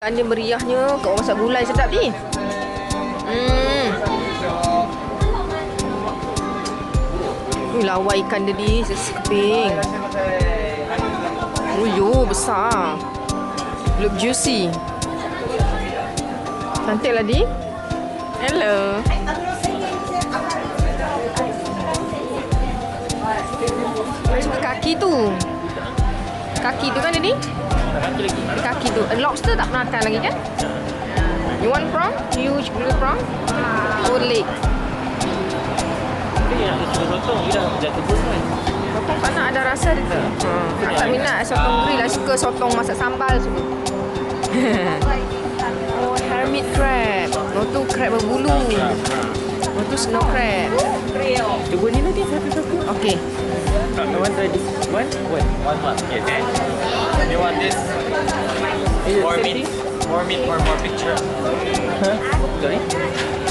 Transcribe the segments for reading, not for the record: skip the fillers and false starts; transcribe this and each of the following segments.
Dia meriahnya, kau masak gulai sedap ni. Lawa ikan dia ni sekeping. Yo, besar. Look juicy. Cantik lah di. Hello. Suka kaki tu. Kaki tu kan dia ni? Kaki tu. Lobster tak pernah makan lagi kan? You want prawn? Huge blue prawn? Or leg? Sotong tak nak ada rasa dia tu. Tak minat sotong grill lah. Suka sotong masak sambal semua. Oh, hermit crab. Oh tu crab berbulu. Oh tu snow crab. Cuba ni nanti satu-satu. Okay. I want try this one. One. Okay. You want this? More meat or more picture? Huh? Sorry?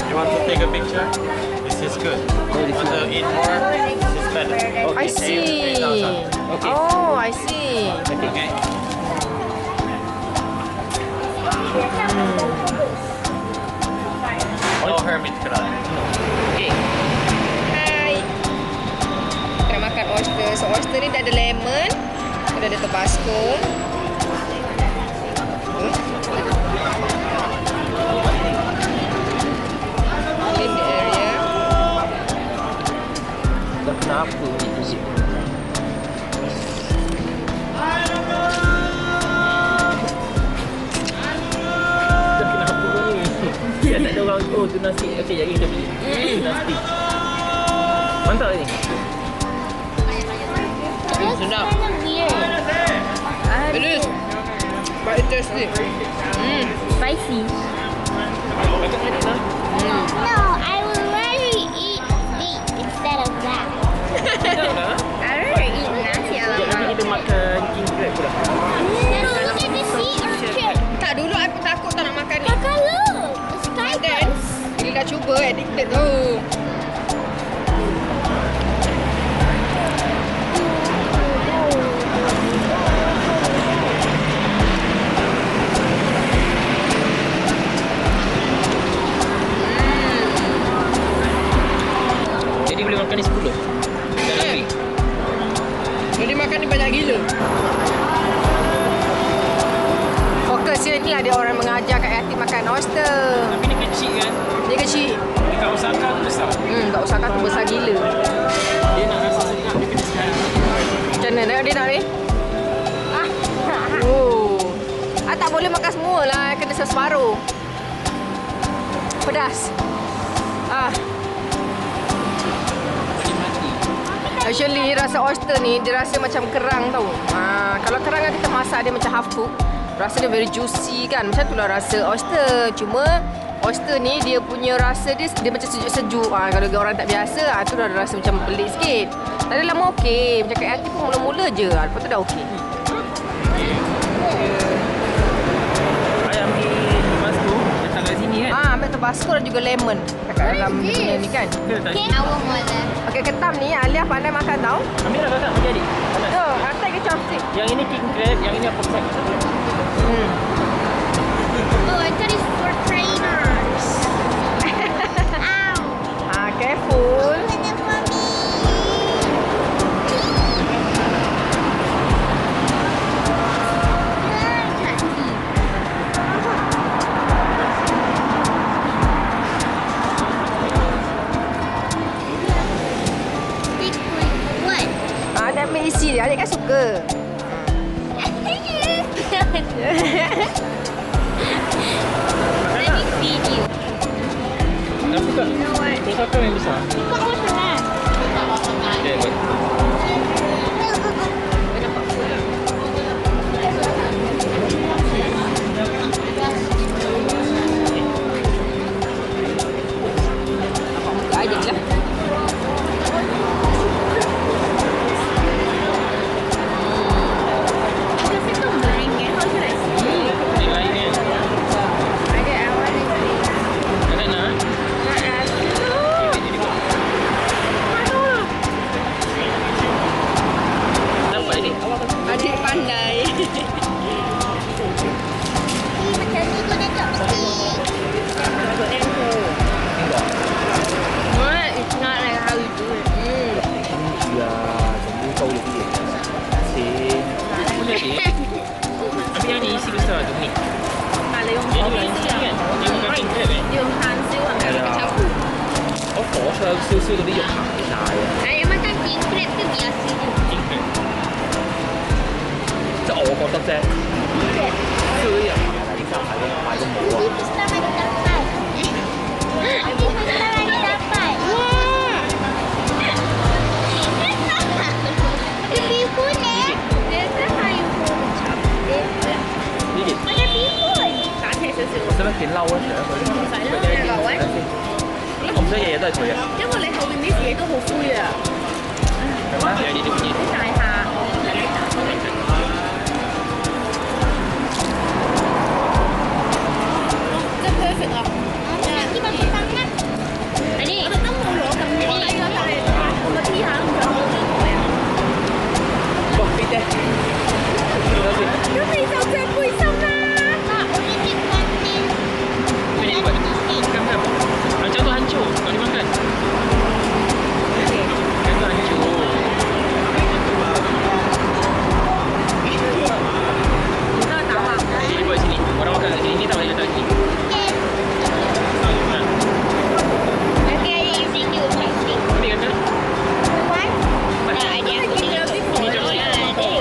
You want to take a picture? This is good. Want to eat more? This is better. Okay. I see. Okay. Oh, I see. Okay. No hermit crab. Okay. Hai. Kita makan oyster. So oyster ni dah ada lemon, dah ada tabasco. In the area. Dah kenapa ni muzik? Dah kenapa ni? Dia tak ada orang. Oh tu nasi. Okey, jadi kita beli. Nasi. Mantap ni. Sedap. It is. But it's tasty. Spicy. No, I would rather eat meat instead of that. I'd rather eat nasi Nanti alamak. kita makan king crab pula. No, look at the sea urchin. Tak, dulu aku takut tak nak makan ni. Kakak look, the sky But then, bila dah cuba addicted tu. Jadi boleh makan ni 10. Dah lebih. Jadi makan ni banyak gila. Fokusnya ni ada orang mengajar Kak Yati makan oyster. Tapi ni kecil kan? Dia kecil. Dekat Osaka tu besar. Kat Osaka tu besar gila. Dia nak rasa sedap, dia kena sekali. Macam mana dia nak ni? Oh. Tak boleh makan semua lah. Kena separuh. Pedas. Actually, rasa oyster ni, dia rasa macam kerang tau. Kalau kerang kan kita masak dia macam half cook. Rasa dia very juicy kan. Macam tu lah rasa oyster. Cuma oyster ni dia punya rasa dia macam sejuk-sejuk. Kalau orang tak biasa, tu dah rasa macam pelik sikit. Tadi lama okey. Macam Kak Yati pun mula-mula je. Lepas tu dah okey. Ayam ni Tabasco letak kat sini kan? Ambil tabasco dan juga lemon kat dalam punya ni kan. Kita letak Okay, sini. I want more left. Okey, ketam ni Alia pandai makan tau. Ambil lah kakak, bagi adik. Atas ke chopstick? Yang ini king crab, yang ini apa set? Oh, I thought it's for trainers. Ow. Careful. Open it for me. What? Dia ambil isi dia. Adik kan suka. Let me feed you. Kenapa kak? You know what? Terus kakak yang besar. Kau apa lah? Okay, baik. Nampak muka adik lah. Because it's so boring. How should I say? Yang lain kan? I want to see. Kakak nak? Not as 少嗰啲肉行晒啊！ Saya makan king crab tu biasa je. 即係我覺得啫，少啲人行啊！啲衫買個帽啊！ Itu selama dapat. Itu selama dapat. Wah. Bihun eh. Dia kan ayam macam. 呢件 Ada bihun. 打斜少少。使唔使見褸啊？除咗佢，唔使啦，你留位。我唔使日日都係佢啊！因為你後邊啲嘢都好灰啊。係咩？有呢啲嘢。啲大廈。即係 perfect 啊！ Nanti bagi tangan. Ini. 我特登冇攞咁多嚟㗎，但係我個 T 下都唔想攞呢個啊。哇！呢隻，見到先。咁你就着背心啦。 Mak, boleh dimakan. Ini buat. Kan. Macam tu hancur. Kau dimakan. Kan tu hancur. Kita tahu ah. Sini buat sini. Orang makan kat sini. Ni tak boleh letak sini. Nanti ada yang video plastik. Ini kata. What? Nah, ada yang video. Ini jom sini.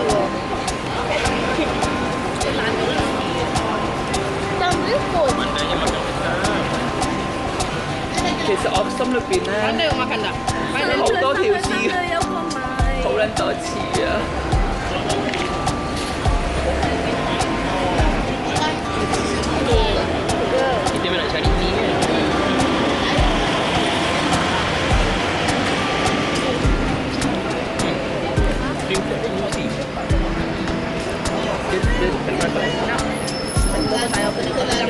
Tầm bihun. Mandanya makan besar. 其實我心裏邊咧，反正我makan dah. 好多條絲嘅，好撚多刺啊！Kita nak cari ni kan? Dia juicy. Dia tengah tak? Kita tahu apa ni.